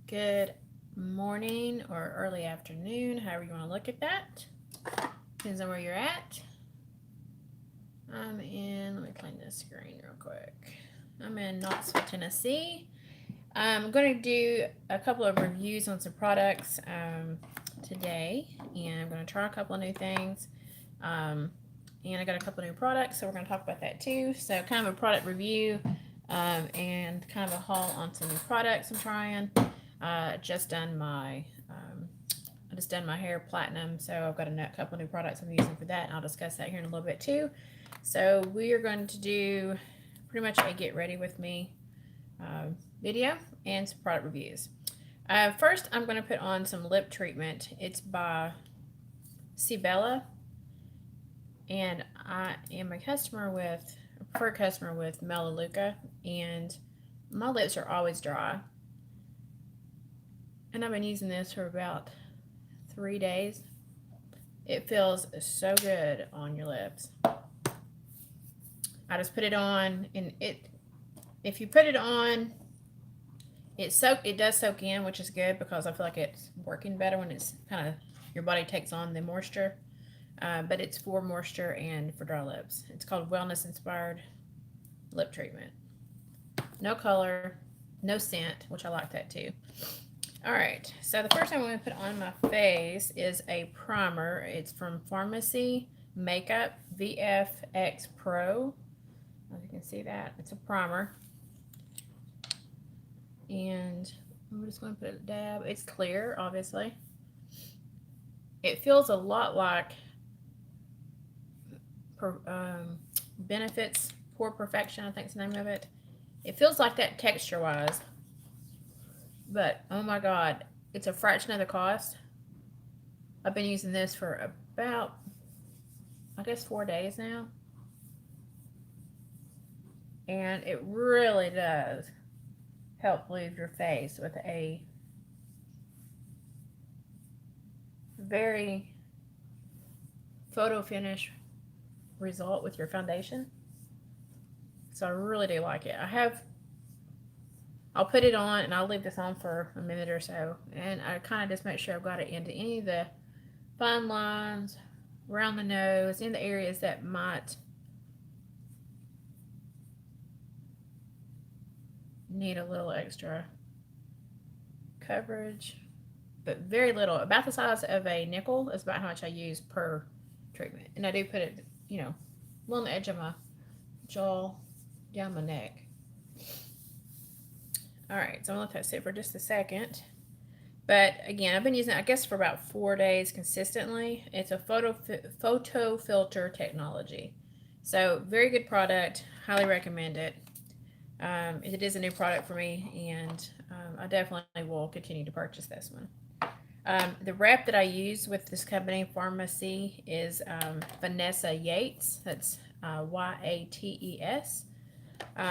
Good morning or early afternoon, however you want to look at that. Depends on where you're at. I'm in, let me clean this screen real quick. I'm in Knoxville, Tennessee. I'm going to do a couple of reviews on some products today, and I'm going to try a couple of new things. And I got a couple of new products, so we're going to talk about that too. So kind of a product review and kind of a haul on some new products I'm trying. Just done my I just done my hair platinum, so I've got a couple new products I'm using for that, and I'll discuss that here in a little bit too. So we are going to do pretty much a get ready with me video and some product reviews. First, I'm going to put on some lip treatment. It's by Cibella, and I am a preferred customer with Melaleuca, and my lips are always dry. And I've been using this for about 3 days. It feels so good on your lips. I just put it on, and if you put it on, it does soak in, which is good because I feel like it's working better when it's kind of your body takes on the moisture. But it's for moisture and for dry lips. It's called Wellness Inspired Lip Treatment. No color, no scent, which I like that too. Alright, so the first thing I'm going to put on my face is a primer. It's from Pharmacy Makeup VFX Pro. As you can see that, it's a primer. And I'm just going to put a dab. It's clear, obviously. It feels a lot like Benefits Pore Perfection, I think is the name of it. It feels like that texture-wise. But, oh my god, it's a fraction of the cost. I've been using this for about, I guess, 4 days now. And it really does help leave your face with a very photo finish result with your foundation. So I really do like it. I'll put it on and I'll leave this on for a minute or so, and I kind of just make sure I've got it into any of the fine lines around the nose, in the areas that might need a little extra coverage, but very little. About the size of a nickel is about how much I use per treatment. And I do put it, along the edge of my jaw, down my neck. Alright, so I'm going to let that sit for just a second. But again, I've been using it, I guess, for about 4 days consistently. It's a photo filter technology. So, very good product. Highly recommend it. It is a new product for me, and I definitely will continue to purchase this one. The rep that I use with this company, Pharmacy, is Vanessa Yates. That's Yates.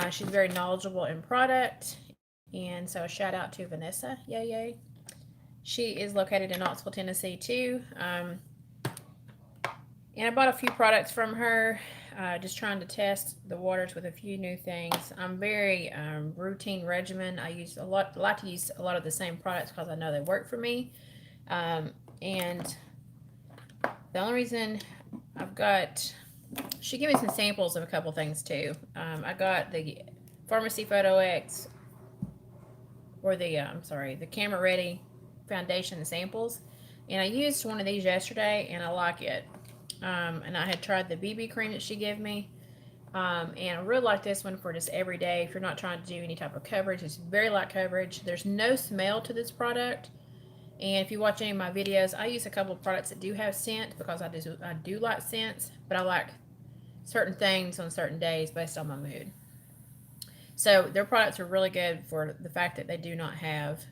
She's very knowledgeable in product, and so a shout out to Vanessa. Yay. She is located in Knoxville, Tennessee too. And I bought a few products from her, just trying to test the waters with a few new things. I'm very routine regimen. I like to use a lot of the same products because I know they work for me. And the only reason she gave me some samples of a couple things too. I got the Pharmacy Photo X, or the Camera Ready foundation samples, and I used one of these yesterday, and I like it. And I had tried the BB cream that she gave me, and I really like this one for just every day. If you're not trying to do any type of coverage, it's very light coverage. There's no smell to this product. And if you watch any of my videos, I use a couple of products that do have scent because I do like scents, but I like certain things on certain days based on my mood. So their products are really good for the fact that they do not have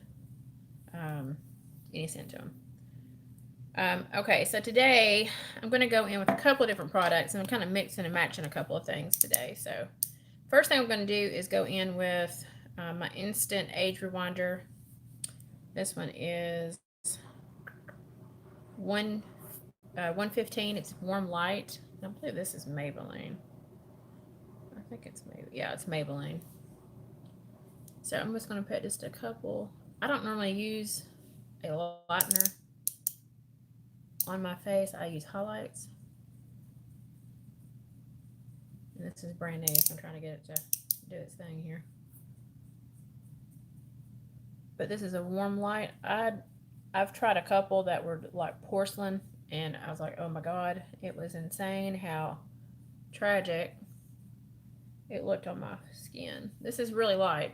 any scent to them. Okay, so today I'm going to go in with a couple of different products, and I'm kind of mixing and matching a couple of things today. So first thing I'm going to do is go in with my Instant Age Rewinder. This one is 115. It's Warm Light. I believe this is Maybelline. I think it's Maybelline. Yeah, it's Maybelline. So I'm just going to put just a couple I don't normally use a lightener on my face. I use highlights. And this is brand new, so I'm trying to get it to do its thing here. But this is a warm light. I've tried a couple that were like porcelain, and I was like, oh my god, it was insane how tragic it looked on my skin. This is really light.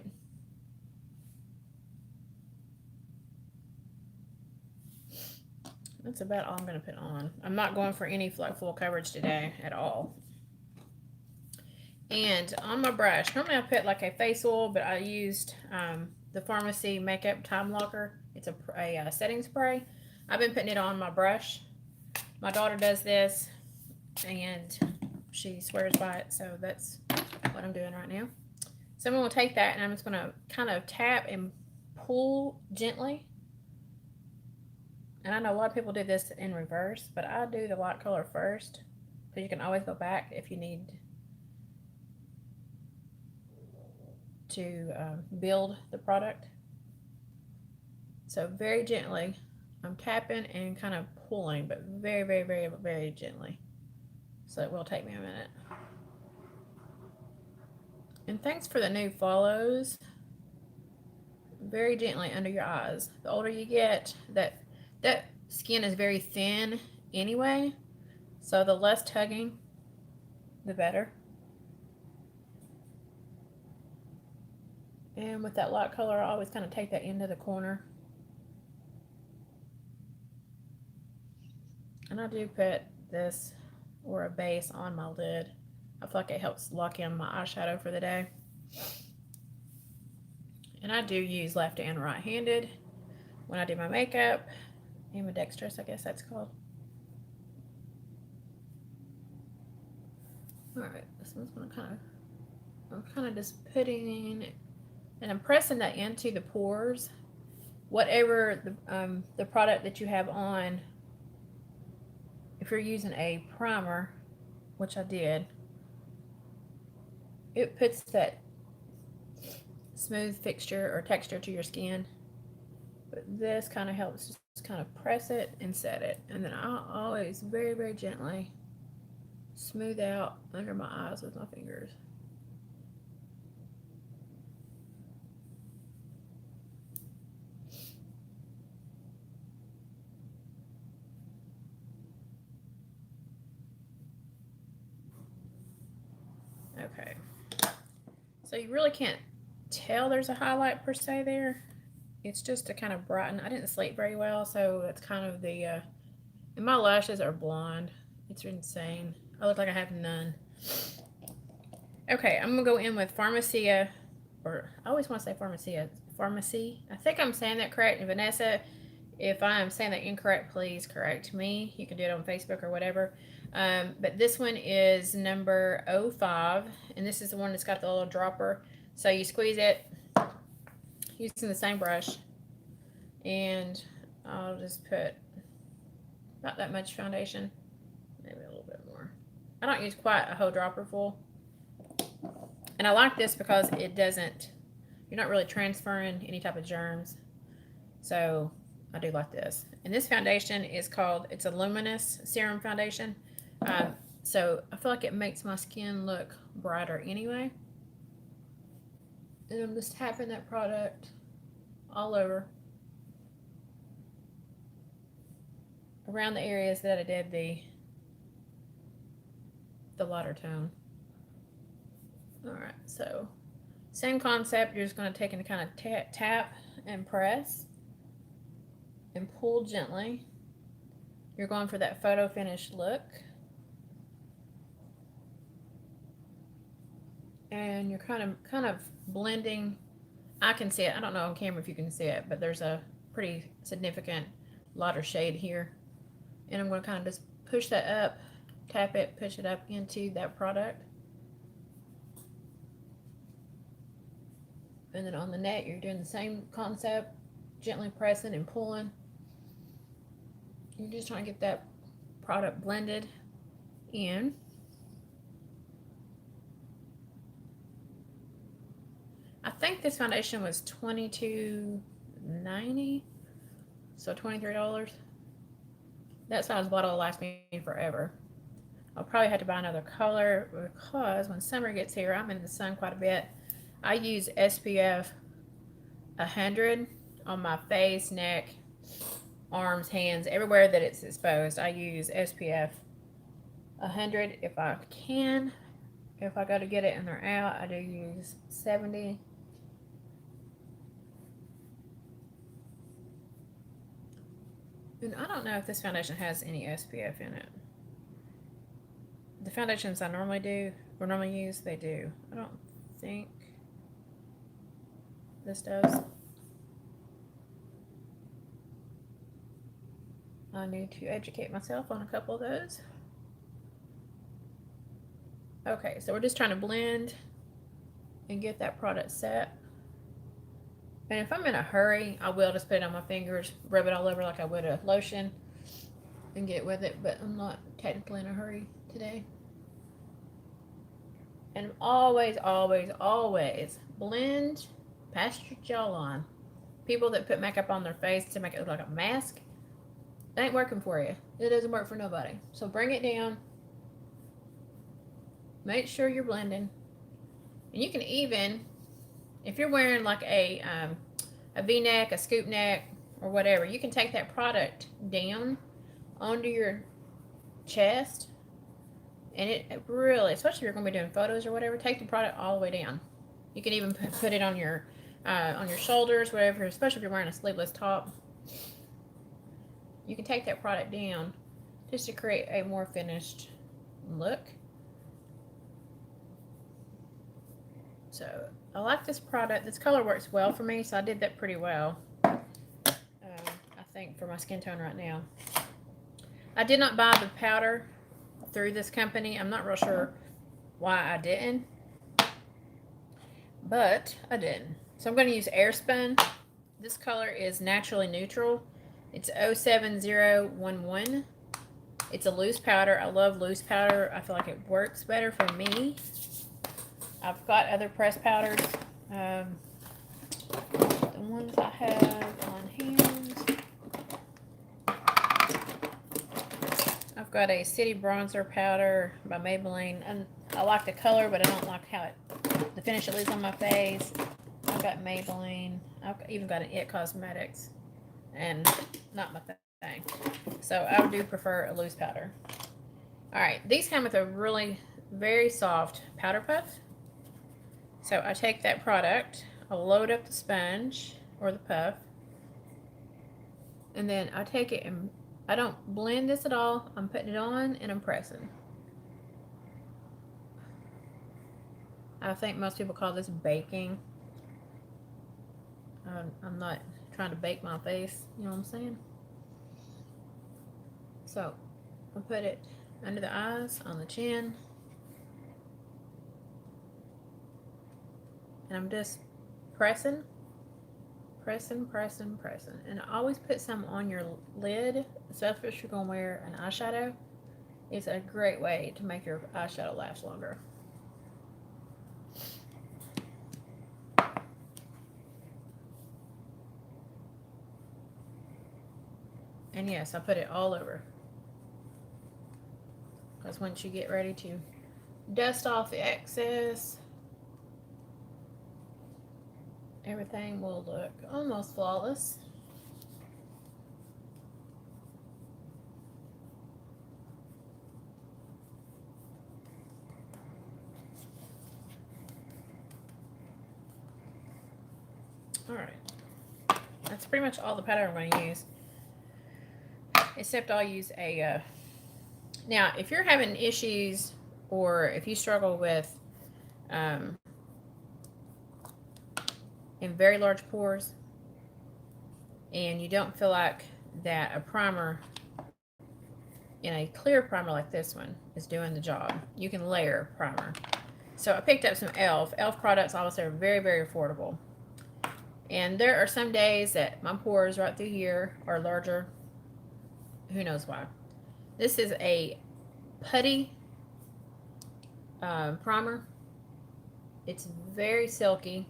That's about all I'm going to put on. I'm not going for any like full coverage today at all. And on my brush, normally I put like a face oil, but I used the Pharmacy Makeup Time Locker. It's a setting spray. I've been putting it on my brush. My daughter does this, and she swears by it, so that's what I'm doing right now. So I'm going to take that, and I'm just going to kind of tap and pull gently. And I know a lot of people do this in reverse, but I do the light color first, because you can always go back if you need to build the product. So very gently, I'm tapping and kind of pulling, but very, very, very, very gently. So it will take me a minute. And thanks for the new follows. Very gently under your eyes. The older you get, that skin is very thin anyway, so the less tugging, the better. And with that light color, I always kind of take that into the corner. And I do put this or a base on my lid. I feel like it helps lock in my eyeshadow for the day. And I do use left and right-handed when I do my makeup. Ambidextrous, I guess that's called. Alright, this one's gonna I'm kind of just putting, and I'm pressing that into the pores. Whatever the product that you have on, if you're using a primer, which I did, it puts that smooth fixture or texture to your skin. But this kind of helps just kind of press it and set it. And then I'll always very, very gently smooth out under my eyes with my fingers. Okay. So you really can't tell there's a highlight per se there. It's just to kind of brighten. I didn't sleep very well, so it's kind of the, and my lashes are blonde. It's insane. I look like I have none. Okay, I'm gonna go in with Pharmacia, or I always want to say Pharmacia. Pharmacy. I think I'm saying that correct. And Vanessa, if I am saying that incorrect, please correct me. You can do it on Facebook or whatever. But this one is number 05, and this is the one that's got the little dropper. So you squeeze it using the same brush, and I'll just put not that much foundation, maybe a little bit more. I don't use quite a whole dropper full. And I like this because it doesn't, you're not really transferring any type of germs. So I do like this. And this foundation is called, it's a Luminous Serum Foundation. So I feel like it makes my skin look brighter anyway. And I'm just tapping that product all over around the areas that I did the lighter tone. Alright, so same concept. You're just going to take and kind of tap and press and pull gently. You're going for that photo finish look. And you're kind of blending. I can see it. I don't know on camera if you can see it, but there's a pretty significant lighter shade here. And I'm going to kind of just push that up, tap it, push it up into that product. And then on the neck, you're doing the same concept, gently pressing and pulling. You're just trying to get that product blended in. I think this foundation was $22. $2.90, so $23. That size bottle will last me forever. I'll probably have to buy another color because when summer gets here, I'm in the sun quite a bit. I use SPF 100 on my face, neck, arms, hands, everywhere that it's exposed. I use SPF 100 if I can. If I go to get it and they're out, I do use 70. And I don't know if this foundation has any SPF in it. The foundations I normally do, or normally use, they do. I don't think this does. I need to educate myself on a couple of those. Okay, so we're just trying to blend and get that product set. And if I'm in a hurry, I will just put it on my fingers, rub it all over like I would a lotion, and get with it. But I'm not technically in a hurry today. And always, always, always blend past your jawline. People that put makeup on their face to make it look like a mask, it ain't working for you. It doesn't work for nobody. So bring it down. Make sure you're blending. And you can even, if you're wearing like a V-neck, a scoop neck, or whatever, you can take that product down onto your chest. And it really, especially if you're going to be doing photos or whatever, take the product all the way down. You can even put it on your shoulders, whatever, especially if you're wearing a sleeveless top. You can take that product down just to create a more finished look. So I like this product. This color works well for me, so I did that pretty well, I think, for my skin tone right now. I did not buy the powder through this company. I'm not real sure why I didn't, but I did. So I'm going to use Airspun. This color is Naturally Neutral. It's 07011. It's a loose powder. I love loose powder. I feel like it works better for me. I've got other pressed powders. The ones I have on hand. I've got a City Bronzer powder by Maybelline. And I like the color, but I don't like how the finish it leaves on my face. I've got Maybelline. I've even got an It Cosmetics. And not my thing. So I do prefer a loose powder. Alright, these come with a really very soft powder puff. So I take that product, I'll load up the sponge or the puff, and then I take it and I don't blend this at all. I'm putting it on and I'm pressing. I think most people call this baking. I'm not trying to bake my face, you know what I'm saying? So I put it under the eyes, on the chin. And I'm just pressing. And I always put some on your lid, especially if you're going to wear an eyeshadow. It's a great way to make your eyeshadow last longer. And yes, I put it all over. Because once you get ready to dust off the excess, everything will look almost flawless. Alright. That's pretty much all the powder I'm going to use. Except I'll use a... now, if you're having issues or if you struggle with in very large pores and you don't feel like that a primer in a clear primer like this one is doing the job, you can layer primer. So I picked up some e.l.f. e.l.f. products obviously are very, very affordable. And there are some days that my pores right through here are larger. Who knows why. This is a putty primer. It's very silky.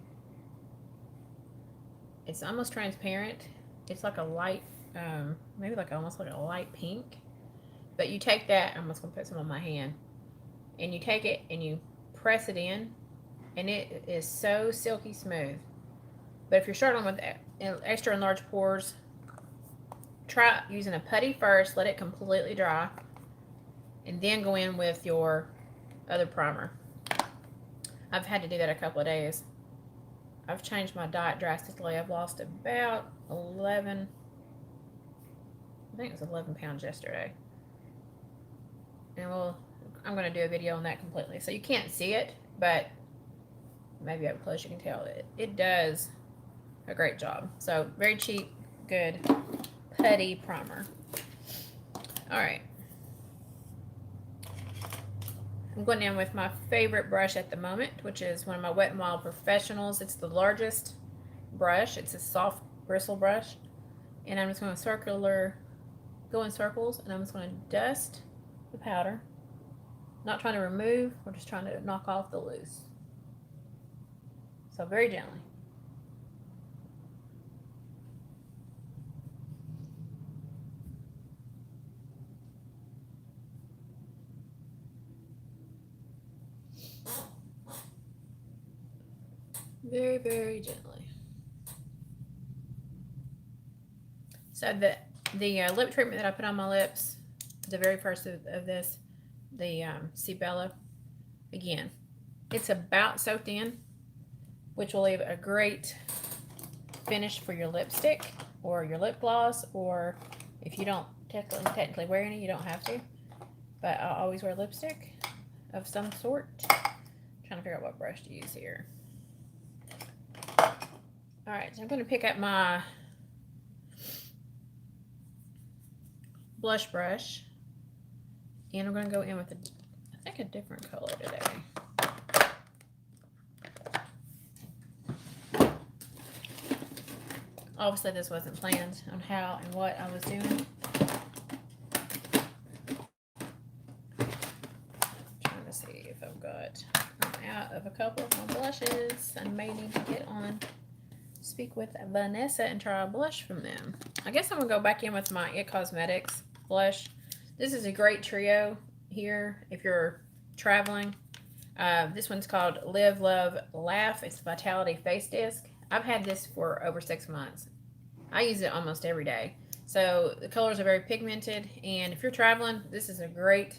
It's almost transparent. It's like a light, maybe like almost like a light pink. But you take that, I'm just gonna put some on my hand, and you take it and you press it in, and it is so silky smooth. But if you're struggling with extra and large pores, try using a putty first, let it completely dry, and then go in with your other primer. I've had to do that a couple of days. I've changed my diet drastically. I've lost about 11, I think it was 11 pounds yesterday. And I'm going to do a video on that completely. So you can't see it, but maybe up close you can tell it does a great job. So very cheap, good putty primer. All right. I'm going in with my favorite brush at the moment, which is one of my Wet n Wild Professionals. It's the largest brush. It's a soft bristle brush. And I'm just going to go in circles, and I'm just going to dust the powder. Not trying to remove, we're just trying to knock off the loose. So very gently. Very, very gently. So the lip treatment that I put on my lips, the very first of this, the Cibella, again, it's about soaked in, which will leave a great finish for your lipstick or your lip gloss, or if you don't technically wear any, you don't have to. But I always wear lipstick of some sort. I'm trying to figure out what brush to use here. All right, so I'm going to pick up my blush brush, and I'm going to go in with I think a different color today. Obviously this wasn't planned on how and what I was doing. Trying to see if I'm out of a couple of my blushes. I may need to get on speak with Vanessa and try a blush from them. I guess I'm gonna go back in with my It Cosmetics blush. This is a great trio here if you're traveling. This one's called Live, Love, Laugh. It's Vitality Face Disc. I've had this for over 6 months. I use it almost every day. So the colors are very pigmented, and if you're traveling, this is a great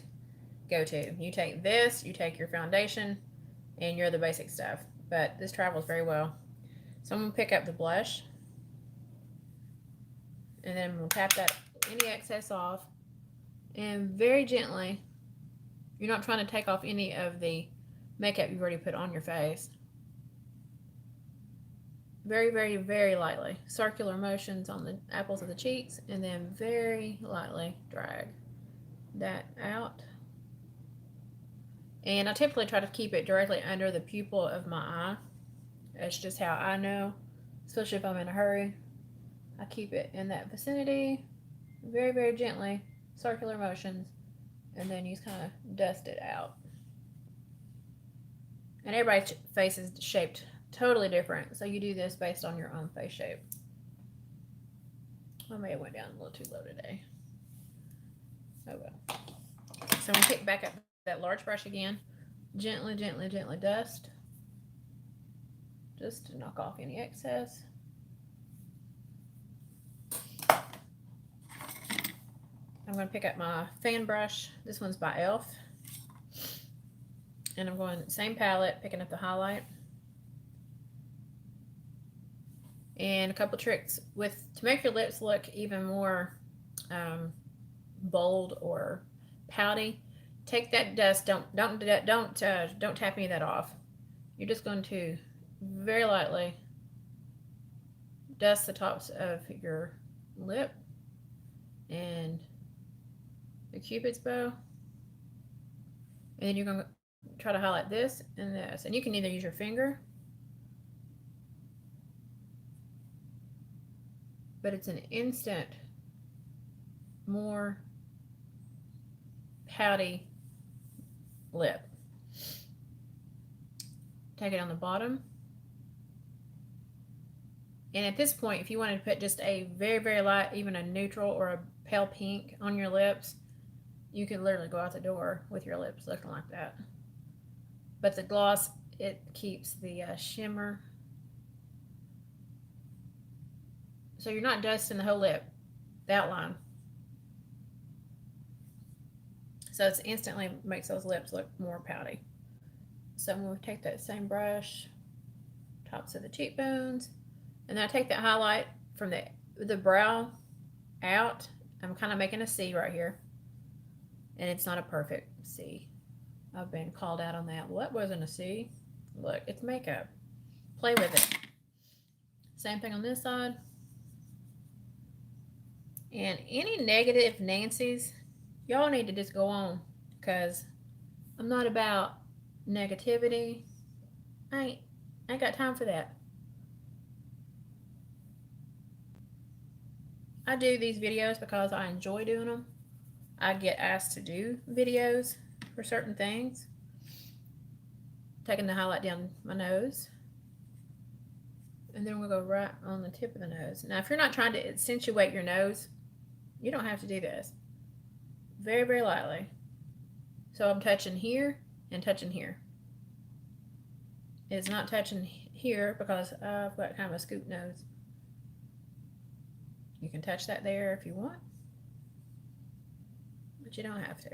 go-to. You take this, you take your foundation, and you're the basic stuff. But this travels very well. So I'm going to pick up the blush, and then we'll tap that any excess off, and very gently, you're not trying to take off any of the makeup you've already put on your face. Very, very, very lightly. Circular motions on the apples of the cheeks, and then very lightly drag that out. And I typically try to keep it directly under the pupil of my eye. That's just how I know, especially if I'm in a hurry. I keep it in that vicinity, very, very gently, circular motions, and then you just kind of dust it out. And everybody's face is shaped totally different, so you do this based on your own face shape. I may have went down a little too low today. Oh well. So I'm going to pick back up that large brush again. Gently, gently, gently dust. Just to knock off any excess. I'm going to pick up my fan brush. This one's by e.l.f. And I'm going same palette, picking up the highlight. And a couple tricks to make your lips look even more bold or pouty. Take that dust. Don't tap any of that off. You're just going to very lightly dust the tops of your lip and the Cupid's bow, and then you're going to try to highlight this and this, and you can either use your finger, but it's an instant more pouty lip. Take it on the bottom And at this point, if you wanted to put just a very, very light, even a neutral or a pale pink on your lips, you can literally go out the door with your lips looking like that. But the gloss, it keeps the shimmer. So you're not dusting the whole lip, the outline. So it instantly makes those lips look more pouty. So I'm going to take that same brush, tops of the cheekbones, and then I take that highlight from the brow out. I'm kind of making a C right here. And it's not a perfect C. I've been called out on that. Well, that wasn't a C. Look, it's makeup. Play with it. Same thing on this side. And any negative Nancy's, y'all need to just go on, because I'm not about negativity. I ain't got time for that. I do these videos because I enjoy doing them. I get asked to do videos for certain things. Taking the highlight down my nose. And then we'll go right on the tip of the nose. Now, if you're not trying to accentuate your nose, you don't have to do this. Very, very lightly. So I'm touching here and touching here. It's not touching here because I've got kind of a scoop nose. You can touch that there if you want, but you don't have to.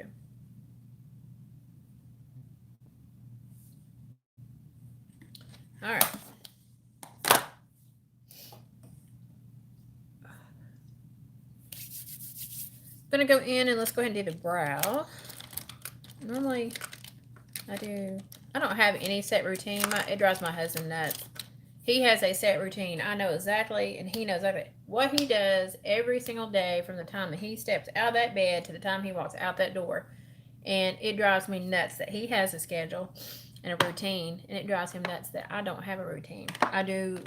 All right. I'm going to go in and let's go ahead and do the brow. Normally, I don't have any set routine. It drives my husband nuts. He has a set routine. I know exactly, and he knows exactly what he does every single day from the time that he steps out of that bed to the time he walks out that door. And it drives me nuts that he has a schedule and a routine, and it drives him nuts that I don't have a routine. I do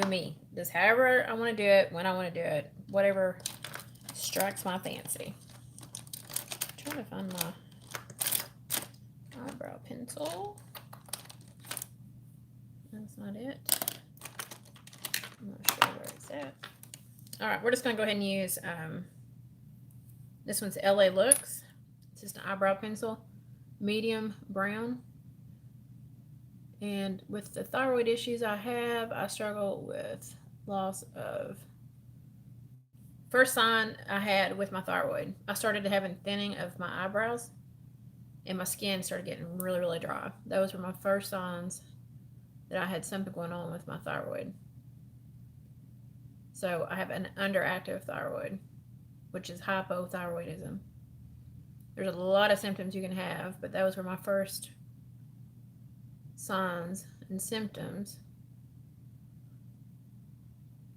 me. Just however I want to do it, when I want to do it, whatever strikes my fancy. I'm trying to find my eyebrow pencil. That's not it. I'm not sure where it's at. All right, we're just going to go ahead and use, this one's LA Looks. It's just an eyebrow pencil, medium brown. And with the thyroid issues I have, I struggle with loss of, first sign I had with my thyroid, I started having thinning of my eyebrows and my skin started getting really, really dry. Those were my first signs that I had something going on with my thyroid. So I have an underactive thyroid, which is hypothyroidism. There's a lot of symptoms you can have, but those were my first signs and symptoms.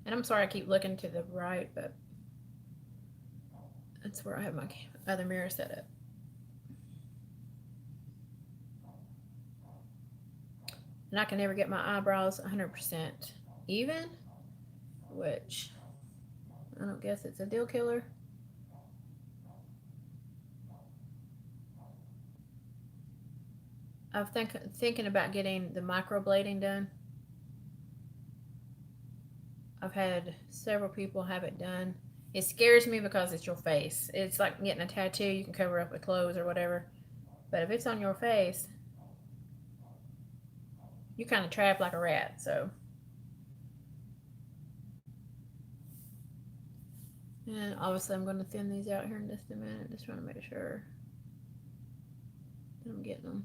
And I'm sorry I keep looking to the right, but that's where I have my other mirror set up. And I can never get my eyebrows 100% even, which I don't guess it's a deal killer. I'm thinking about getting the microblading done. I've had several people have it done. It scares me because it's your face. It's like getting a tattoo. You can cover up with clothes or whatever. But if it's on your face, you're kind of trapped like a rat. So, and obviously I'm going to thin these out here in just a minute. Just trying to make sure that I'm getting them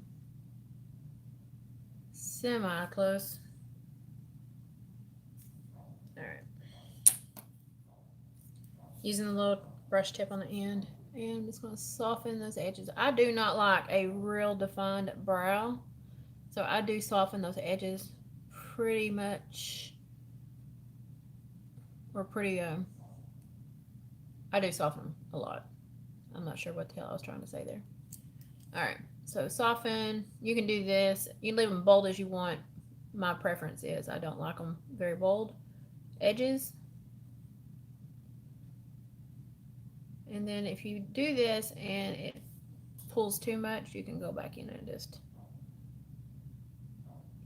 semi-close. Alright. Using the little brush tip on the end. And I'm just going to soften those edges. I do not like a real defined brow. So I do soften those edges pretty much. Or pretty, I do soften them a lot. I'm not sure what the hell I was trying to say there. Alright. So soften, you can do this. You can leave them bold as you want. My preference is I don't like them very bold edges. And then if you do this and it pulls too much, you can go back in and just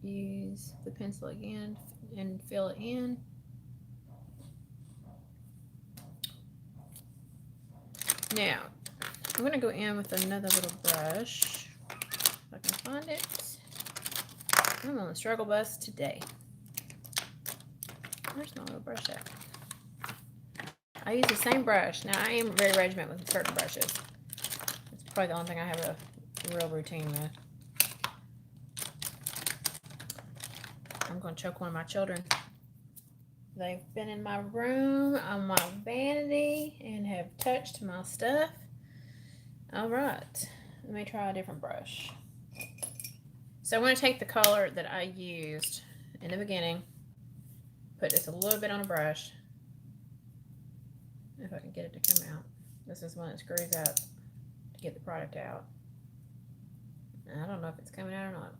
use the pencil again and fill it in. Now, I'm going to go in with another little brush, if I can find it. I'm on the struggle bus today. Where's my little brush at? I use the same brush. Now, I am very regimented with certain brushes. It's probably the only thing I have a real routine with. I'm going to choke one of my children. They've been in my room on my vanity and have touched my stuff. All right, let me try a different brush. So I'm going to take the color that I used in the beginning, put just a little bit on a brush. If I can get it to come out. This is when it screws up to get the product out. I don't know if it's coming out or not.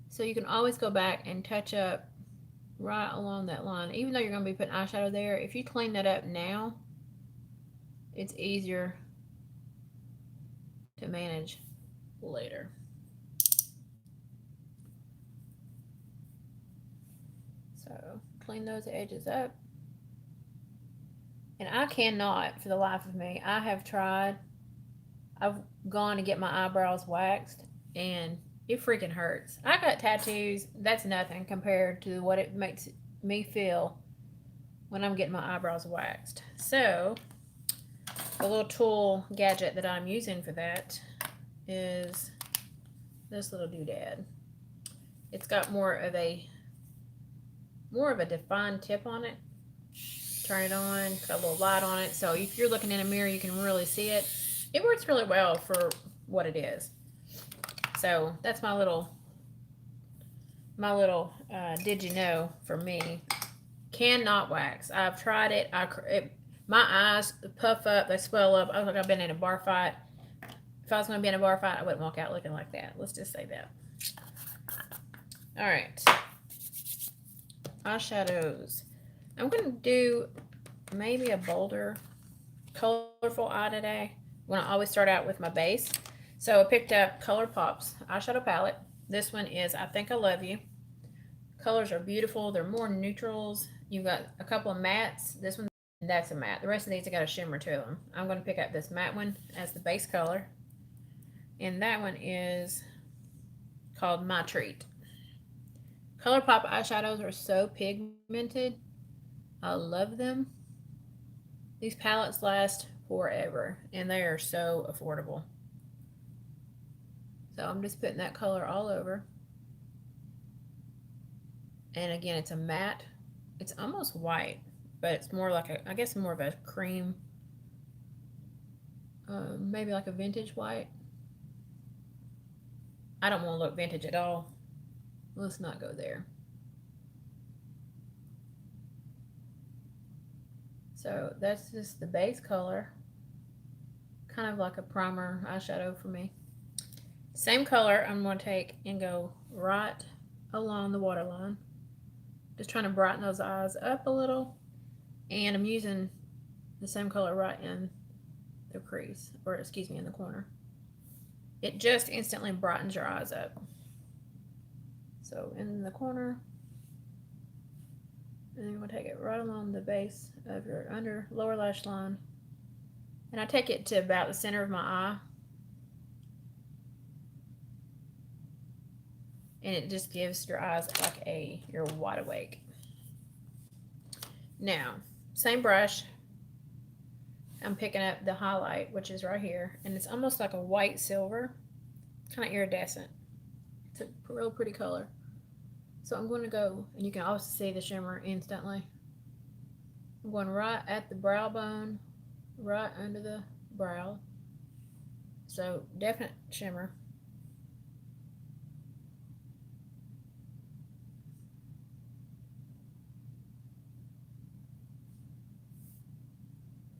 So you can always go back and touch up right along that line. Even though you're going to be putting eyeshadow there, if you clean that up now, it's easier to manage later. So clean those edges up. And I cannot, for the life of me, I have tried, I've gone to get my eyebrows waxed, and it freaking hurts. I got tattoos. That's nothing compared to what it makes me feel when I'm getting my eyebrows waxed. So, the little tool gadget that I'm using for that is this little doodad. It's got more of a defined tip on it. Turn it on, put a little light on it. So if you're looking in a mirror, you can really see it. It works really well for what it is. So that's my little did you know for me. Cannot wax. I've tried it. My eyes puff up, they swell up. I look like I've been in a bar fight. If I was going to be in a bar fight, I wouldn't walk out looking like that. Let's just say that. All right. Eyeshadows. I'm going to do maybe a bolder, colorful eye today. I'm going to always start out with my base. So I picked up ColourPop's eyeshadow palette. This one is I Think I Love You. Colors are beautiful. They're more neutrals. You've got a couple of mattes. This one, that's a matte. The rest of these have got a shimmer to them. I'm going to pick up this matte one as the base color. And that one is called My Treat. ColourPop eyeshadows are so pigmented. I love them. These palettes last forever, and they are so affordable. So I'm just putting that color all over. And again, it's a matte. It's almost white, but it's more like I guess more of a cream, maybe like a vintage white. I don't want to look vintage at all. Let's not go there. So that's just the base color. Kind of like a primer eyeshadow for me. Same color I'm going to take and go right along the waterline. Just trying to brighten those eyes up a little. And I'm using the same color right in the crease, or excuse me, in the corner. It just instantly brightens your eyes up. So in the corner, and then I'm going to take it right along the base of your lower lash line. And I take it to about the center of my eye. And it just gives your eyes like you're wide awake. Now, same brush. I'm picking up the highlight, which is right here. And it's almost like a white silver. Kind of iridescent. It's a real pretty color. So I'm going to go, and you can also see the shimmer instantly. I'm going right at the brow bone, right under the brow. So definite shimmer.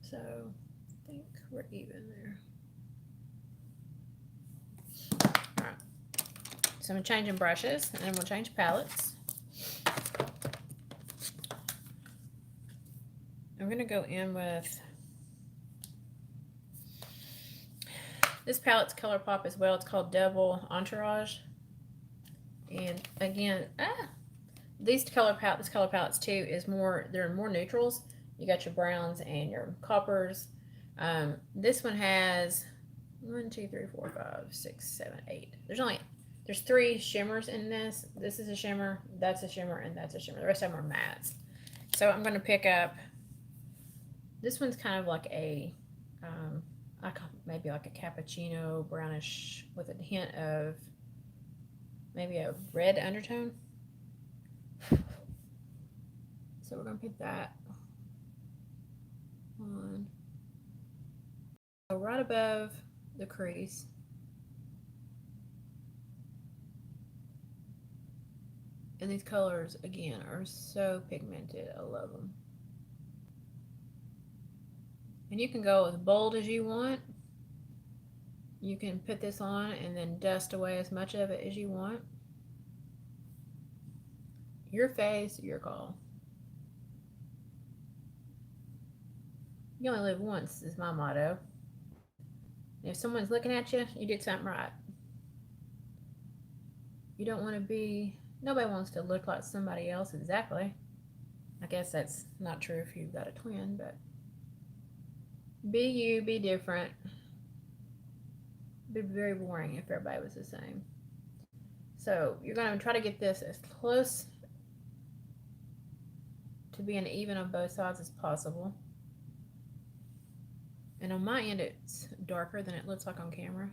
So I think we're even there. All right. So I'm changing brushes, and then we'll change palettes. I'm going to go in with this palette's ColourPop as well. It's called Double Entourage. And again, this color palettes too is more, they're more neutrals. You got your browns and your coppers. This one has 1, 2, 3, 4, 5, 6, 7, 8. There's 3 shimmers in this. This is a shimmer, that's a shimmer, and that's a shimmer. The rest of them are mattes. So I'm going to pick up, this one's kind of like a, maybe like a cappuccino brownish with a hint of maybe a red undertone. So we're going to pick that on. So right above the crease. And these colors, again, are so pigmented. I love them. And you can go as bold as you want. You can put this on and then dust away as much of it as you want. Your face, your call. You only live once is my motto. If someone's looking at you, you did something right. You don't want to be, nobody wants to look like somebody else exactly. I guess that's not true if you've got a twin, but be you, be different. It'd be very boring if everybody was the same. So you're going to try to get this as close to being even on both sides as possible. And on my end, it's darker than it looks like on camera.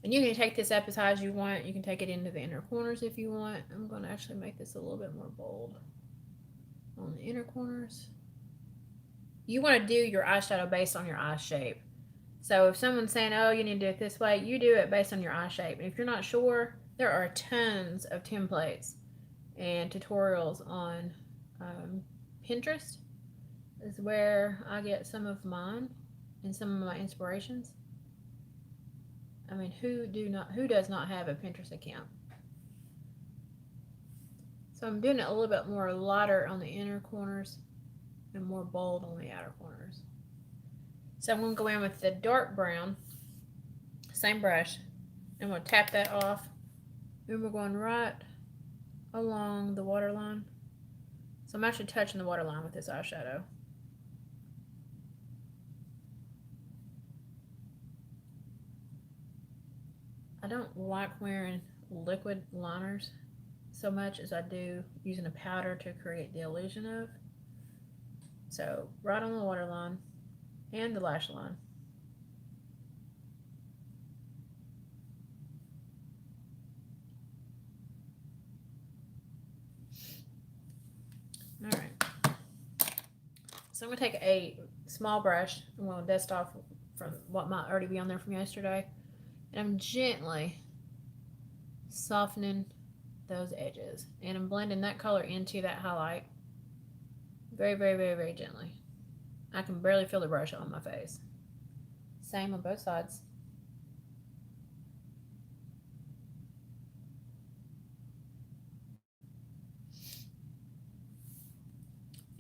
And you can take this up as high as you want. You can take it into the inner corners if you want. I'm going to actually make this a little bit more bold on the inner corners. You want to do your eyeshadow based on your eye shape. So if someone's saying, oh, you need to do it this way, you do it based on your eye shape. And if you're not sure, there are tons of templates and tutorials on Pinterest is where I get some of mine and some of my inspirations. I mean, who does not have a Pinterest account? So I'm doing it a little bit more lighter on the inner corners and more bold on the outer corners. So I'm going to go in with the dark brown, same brush, and we'll tap that off. And we're going right along the waterline. So I'm actually touching the waterline with this eyeshadow. I don't like wearing liquid liners so much as I do using a powder to create the illusion of. So right on the waterline and the lash line. All right. So I'm going to take a small brush and we'll dust off from what might already be on there from yesterday. And I'm gently softening those edges. And I'm blending that color into that highlight very, very, very, very gently. I can barely feel the brush on my face. Same on both sides.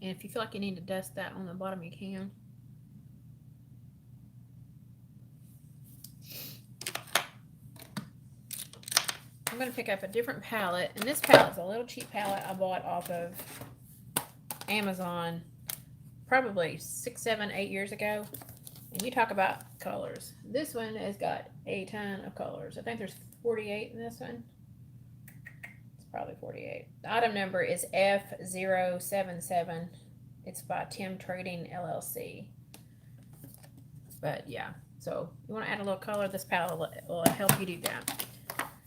And if you feel like you need to dust that on the bottom, you can. I'm going to pick up a different palette. And this palette is a little cheap palette I bought off of Amazon probably 6, 7, 8 years ago. And you talk about colors. This one has got a ton of colors. I think there's 48 in this one. It's probably 48. The item number is F077. It's by Tim Trading LLC. But yeah, so you want to add a little color. This palette will help you do that.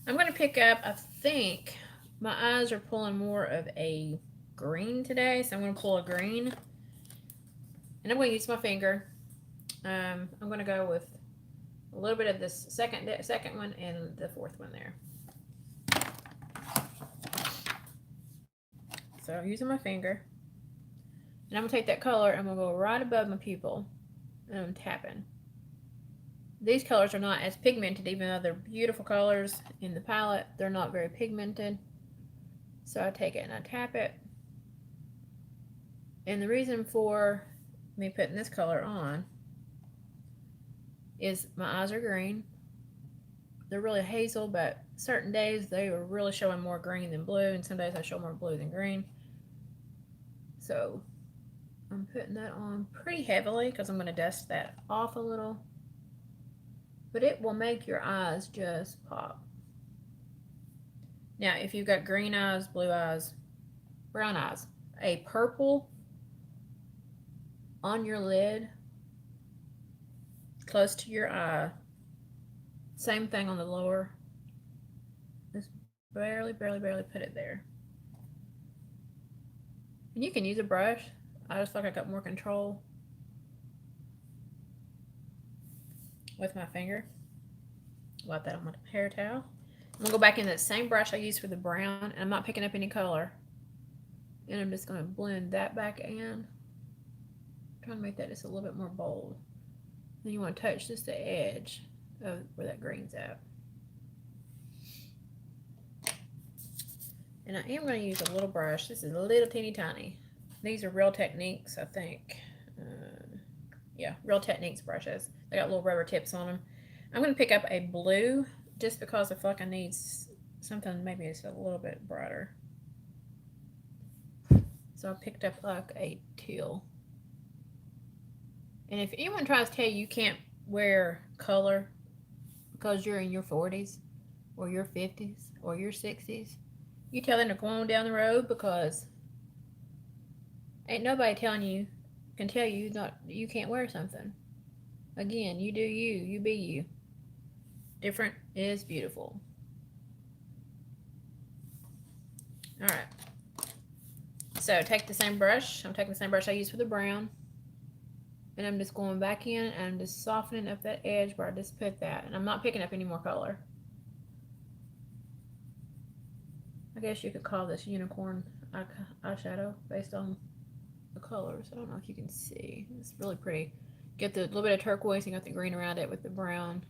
I'm going to pick up, I think my eyes are pulling more of a green today. So I'm going to pull a green. And I'm going to use my finger. I'm going to go with a little bit of this second one and the fourth one there. So I'm using my finger. And I'm going to take that color and I'm going to go right above my pupil. And I'm tapping. These colors are not as pigmented, even though they're beautiful colors in the palette. They're not very pigmented. So I take it and I tap it. And the reason for me putting this color on is my eyes are green. They're really hazel, but certain days they are really showing more green than blue, and some days I show more blue than green. So I'm putting that on pretty heavily because I'm going to dust that off a little. But it will make your eyes just pop. Now, if you've got green eyes, blue eyes, brown eyes, a purple on your lid close to your eye, same thing on the lower, just barely put it there. And you can use a brush. I just feel like I got more control with my finger. Wipe that on my hair towel. I'm going to go back in that same brush I used for the brown, and I'm not picking up any color. And I'm just going to blend that back in. Trying to make that just a little bit more bold. Then you want to touch just the edge of where that green's at. And I am going to use a little brush. This is a little teeny tiny. These are Real Techniques, I think. Yeah, Real Techniques brushes. They got little rubber tips on them. I'm going to pick up a blue just because I feel like I need something maybe it's a little bit brighter. So I picked up like a teal. And if anyone tries to tell you can't wear color because you're in your 40s or your 50s or your 60s, you tell them to go on down the road, because ain't nobody can tell you you can't wear something. Again, you do you, you be you. Different is beautiful. All right. So take the same brush. I'm taking the same brush I used for the brown. And I'm just going back in and I'm just softening up that edge where I just put that. And I'm not picking up any more color. I guess you could call this unicorn eyeshadow based on the colors. I don't know if you can see. It's really pretty. Get the little bit of turquoise and got the green around it with the brown.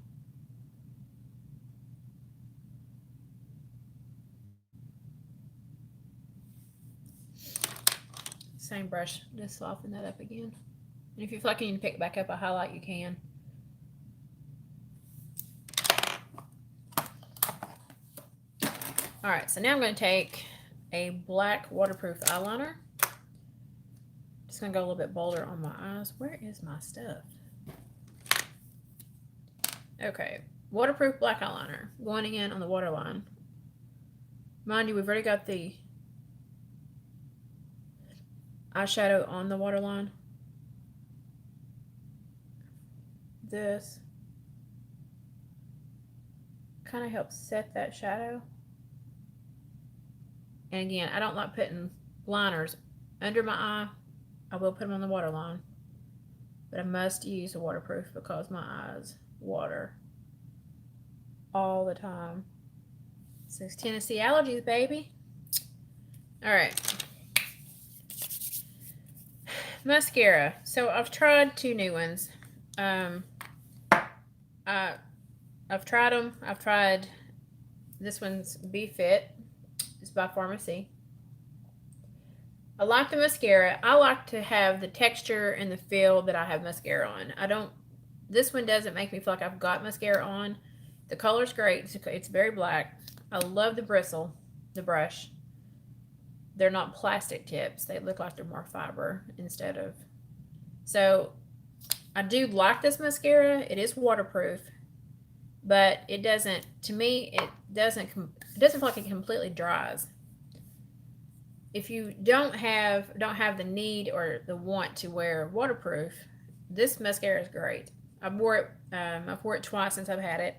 Same brush, just soften that up again. And if you feel like you need to pick it back up a highlight, you can. Alright, so now I'm going to take a black waterproof eyeliner. Just going to go a little bit bolder on my eyes. Where is my stuff? Okay, waterproof black eyeliner. Going in on the waterline. Mind you, we've already got the eyeshadow on the waterline. This kind of helps set that shadow. And again, I don't like putting liners under my eye. I will put them on the waterline, but I must use a waterproof because my eyes water all the time. So it's Tennessee allergies, baby. All right. Mascara. So I've tried 2 new ones. I've tried them. I've tried this one's Be Fit. It's by Pharmacy. I like the mascara. I like to have the texture and the feel that I have mascara on. This one doesn't make me feel like I've got mascara on. The color's great. It's very black. I love the bristle, the brush. They're not plastic tips. They look like they're more fiber instead of. So I do like this mascara. It is waterproof, but it doesn't, to me, it doesn't feel like it completely dries. If you don't have the need or the want to wear waterproof, this mascara is great. I've wore it twice since I've had it,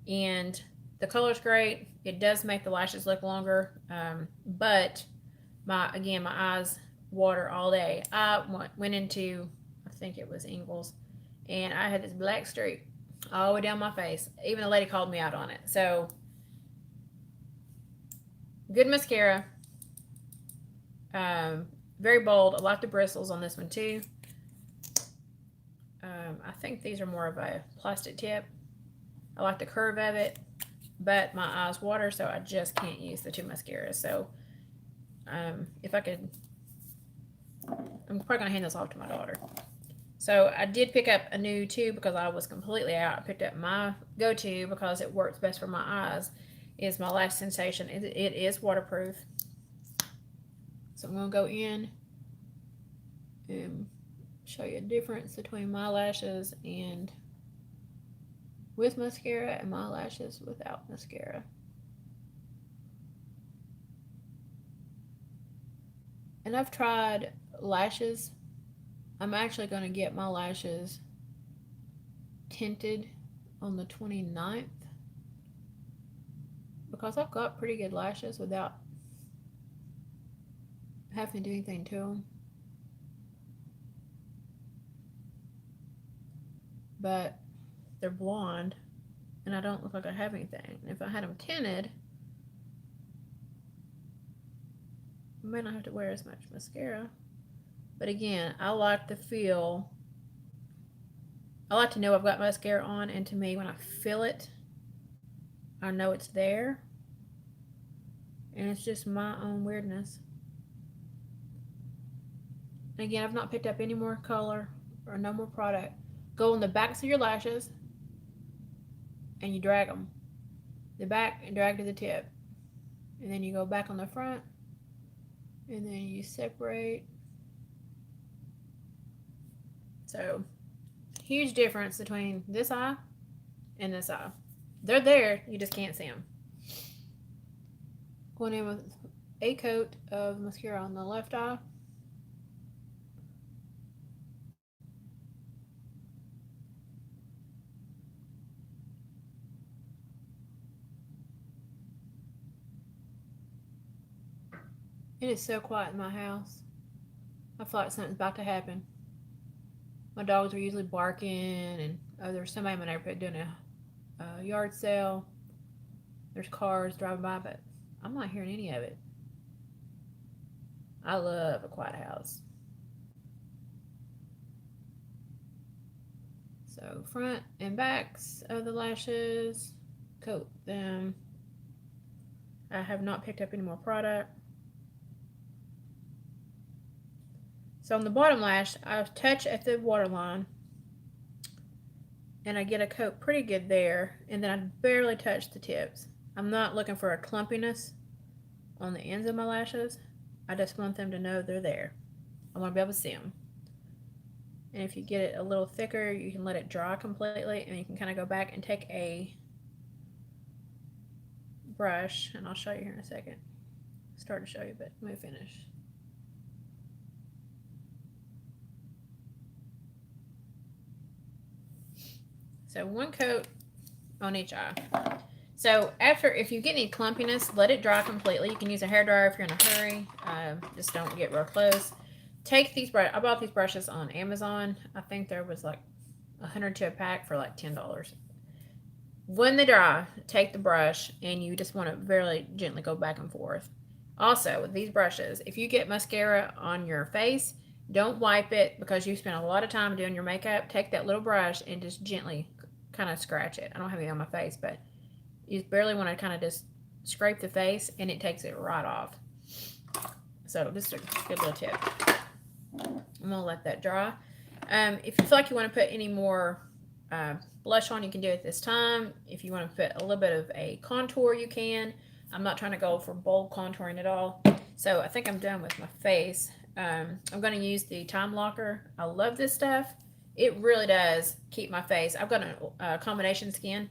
and the color's great. It does make the lashes look longer, but my eyes water all day. I went into, I think it was Ingles, and I had this black streak all the way down my face. Even a lady called me out on it. So good mascara. Very bold. I like the bristles on this one too. I think these are more of a plastic tip. I like the curve of it, but my eyes water, so I just can't use the 2 mascaras. So if I could, I'm probably gonna hand this off to my daughter. So I did pick up a new tube because I was completely out. I picked up my go-to because it works best for my eyes. Is my Lash Sensation. It is waterproof. So I'm gonna go in and show you a difference between my lashes and with mascara and my lashes without mascara. And I've tried lashes. I'm actually going to get my lashes tinted on the 29th because I've got pretty good lashes without having to do anything to them. But they're blonde and I don't look like I have anything. If I had them tinted, I may not have to wear as much mascara. But again, I like to feel, I like to know I've got mascara on, and to me, when I feel it, I know it's there. And it's just my own weirdness. And again, I've not picked up any more color or no more product. Go on the backs of your lashes and you drag them. The back and drag to the tip. And then you go back on the front and then you separate. So, huge difference between this eye and this eye. They're there, you just can't see them. Going in with a coat of mascara on the left eye. It is so quiet in my house. I feel like something's about to happen. My dogs are usually barking, and there's somebody in my neighborhood doing a yard sale. There's cars driving by, but I'm not hearing any of it. I love a quiet house. So front and backs of the lashes, coat them. I have not picked up any more product. So on the bottom lash, I touch at the waterline and I get a coat pretty good there, and then I barely touch the tips. I'm not looking for a clumpiness on the ends of my lashes. I just want them to know they're there. I want to be able to see them. And if you get it a little thicker, you can let it dry completely, and you can kind of go back and take a brush, and I'll show you here in a second. Start to show you, but let me finish. So one coat on each eye. So after, if you get any clumpiness, let it dry completely. You can use a hairdryer if you're in a hurry. Just don't get real close. Take these brushes. I bought these brushes on Amazon. I think there was like 100 to a pack for like $10. When they dry, take the brush and you just want to very gently go back and forth. Also, with these brushes, if you get mascara on your face, don't wipe it because you spend a lot of time doing your makeup. Take that little brush and just gently kind of scratch it. I don't have any on my face, but you barely want to kind of just scrape the face and it takes it right off. So this is a good little tip. I'm going to let that dry. If you feel like you want to put any more blush on, you can do it this time. If you want to put a little bit of a contour, you can. I'm not trying to go for bold contouring at all. So I think I'm done with my face. I'm going to use the Time Locker. I love this stuff. It really does keep my face. I've got a combination skin,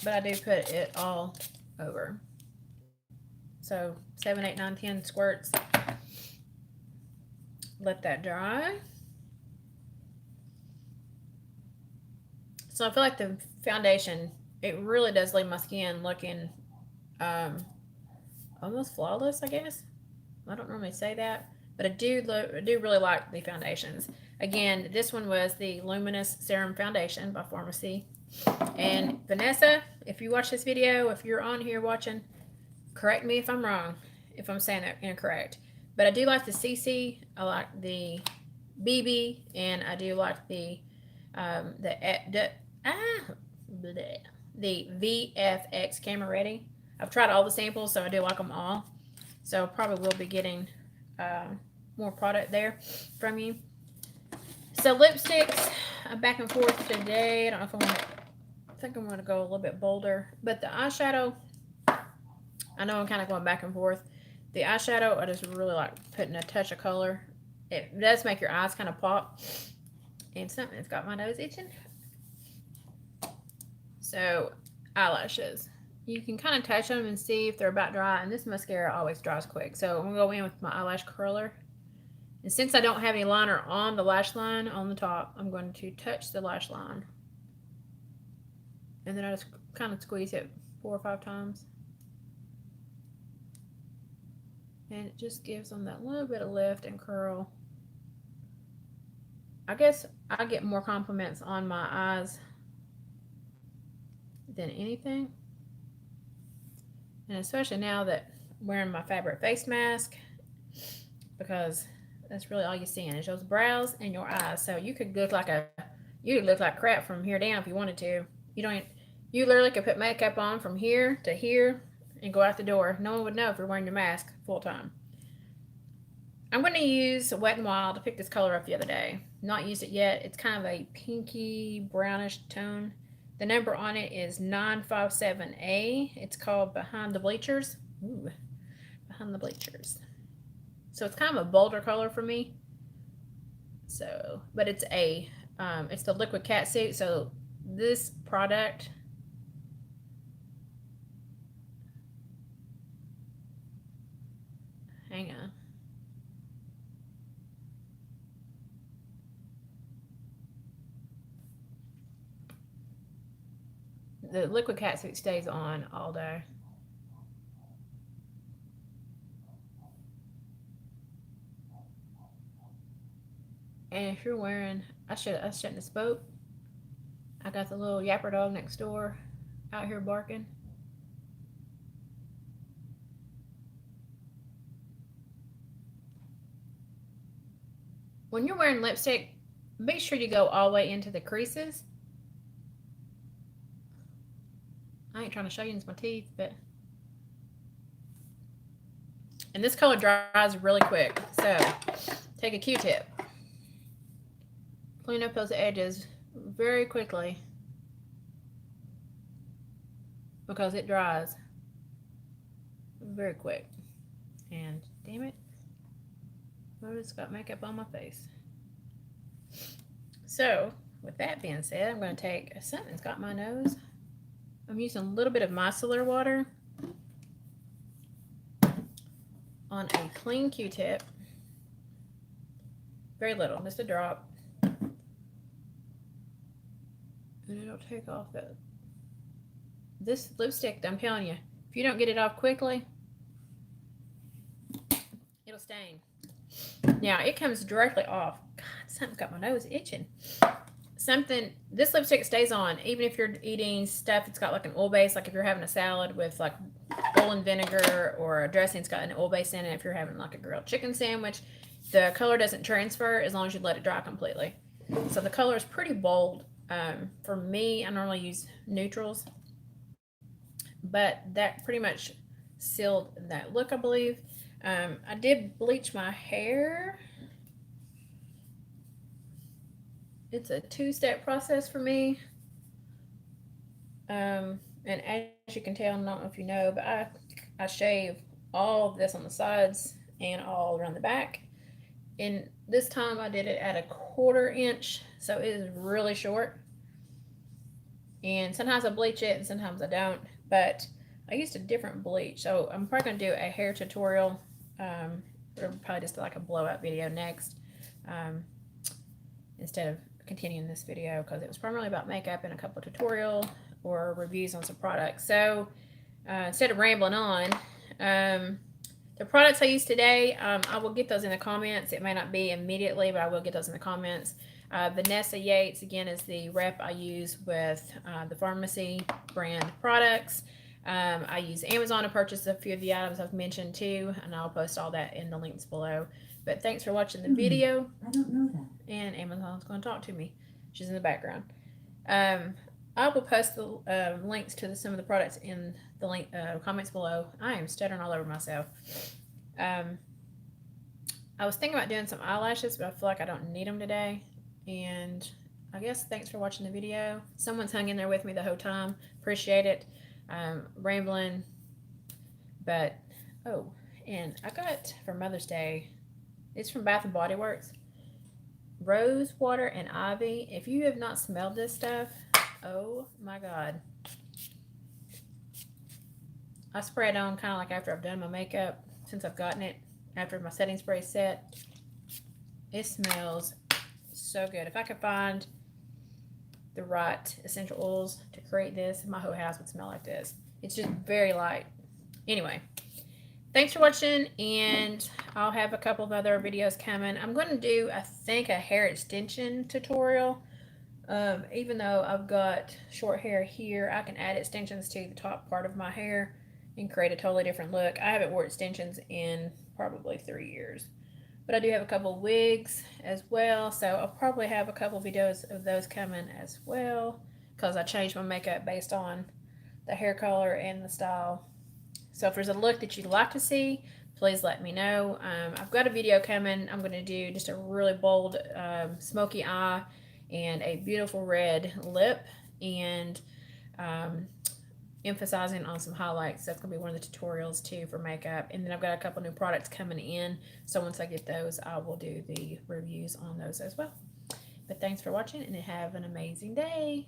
but I do put it all over. So 7, 8, 9, 10 squirts. Let that dry. So I feel like the foundation, it really does leave my skin looking almost flawless, I guess. I don't normally say that, but I do really like the foundations. Again, this one was the Luminous Serum Foundation by Pharmacy. And Vanessa, if you watch this video, if you're on here watching, correct me if I'm wrong, if I'm saying that incorrect. But I do like the CC, I like the BB, and I do like the VFX Camera Ready. I've tried all the samples, so I do like them all. So probably will be getting more product there from you. So lipsticks, I'm back and forth today. I don't know if I think I'm going to go a little bit bolder. But the eyeshadow, I know I'm kind of going back and forth. The eyeshadow, I just really like putting a touch of color. It does make your eyes kind of pop. And something's got my nose itching. So, eyelashes. You can kind of touch them and see if they're about dry. And this mascara always dries quick. So, I'm going to go in with my eyelash curler. And since I don't have any liner on the lash line on the top, I'm going to touch the lash line. And then I just kind of squeeze it 4 or 5 times. And it just gives them that little bit of lift and curl. I guess I get more compliments on my eyes than anything. And especially now that I'm wearing my fabric face mask, because that's really all you're seeing is those brows and your eyes. So you could look like crap from here down if you wanted to. You literally could put makeup on from here to here and go out the door. No one would know if you're wearing your mask full time. I'm going to use Wet n Wild to pick this color up the other day. Not used it yet. It's kind of a pinky brownish tone. The number on it is 957A. It's called Behind the Bleachers. Ooh, Behind the Bleachers. So it's kind of a bolder color for me. So, but it's it's the liquid catsuit. So this product, hang on. The liquid catsuit stays on all day. And if you're wearing, I shouldn't have spoke. I got the little yapper dog next door out here barking. When you're wearing lipstick, be sure you go all the way into the creases. I ain't trying to show you into my teeth, but... And this color dries really quick. So, take a Q-tip. Clean up those edges very quickly, because it dries very quick. And damn it, I just got makeup on my face. So with that being said, I'm going to take something's got my nose. I'm using a little bit of micellar water on a clean Q-tip. Very little, just a drop. And it'll take off that. This lipstick, I'm telling you, if you don't get it off quickly, it'll stain. Now, it comes directly off. God, something's got my nose itching. This lipstick stays on, even if you're eating stuff that's got like an oil base, like if you're having a salad with like oil and vinegar, or a dressing that's got an oil base in it, if you're having like a grilled chicken sandwich, the color doesn't transfer as long as you let it dry completely. So the color is pretty bold. For me, I normally use neutrals, but that pretty much sealed that look, I believe. I did bleach my hair. It's a 2-step process for me. And as you can tell, I don't know if you know, but I shave all of this on the sides and all around the back. And this time I did it at a 1/4 inch, so it is really short. And sometimes I bleach it and sometimes I don't, but I used a different bleach. So I'm probably going to do a hair tutorial, or probably just like a blowout video next, instead of continuing this video, because it was primarily about makeup and a couple of tutorial or reviews on some products. So instead of rambling on, the products I use today, I will get those in the comments. It may not be immediately, but I will get those in the comments. Vanessa Yates, again, is the rep I use with the pharmacy brand products. I use Amazon to purchase a few of the items I've mentioned too, and I'll post all that in the links below. But thanks for watching the video. I don't know that. And Amazon's going to talk to me. She's in the background. I will post the links to some of the products in the link comments below. I am stuttering all over myself. I was thinking about doing some eyelashes, but I feel like I don't need them today. And I guess thanks for watching the video. Someone's hung in there with me the whole time. Appreciate it. Rambling. But, oh, And I got for Mother's Day, it's from Bath and Body Works, rose water and ivy. If you have not smelled this stuff, oh my god. I spray it on kind of like after I've done my makeup, since I've gotten it, after my setting spray set. It smells so good. If I could find the right essential oils to create this, my whole house would smell like this. It's just very light. Anyway, thanks for watching, and I'll have a couple of other videos coming. I'm going to do, I think, a hair extension tutorial. Even though I've got short hair here, I can add extensions to the top part of my hair and create a totally different look. I haven't worn extensions in probably 3 years. But I do have a couple wigs as well, so I'll probably have a couple videos of those coming as well, because I changed my makeup based on the hair color and the style. So if there's a look that you'd like to see, please let me know. I've got a video coming. I'm going to do just a really bold smoky eye and a beautiful red lip, and emphasizing on some highlights. That's going to be one of the tutorials too for makeup. And then I've got a couple new products coming in, so once I get those, I will do the reviews on those as well. But thanks for watching, and have an amazing day.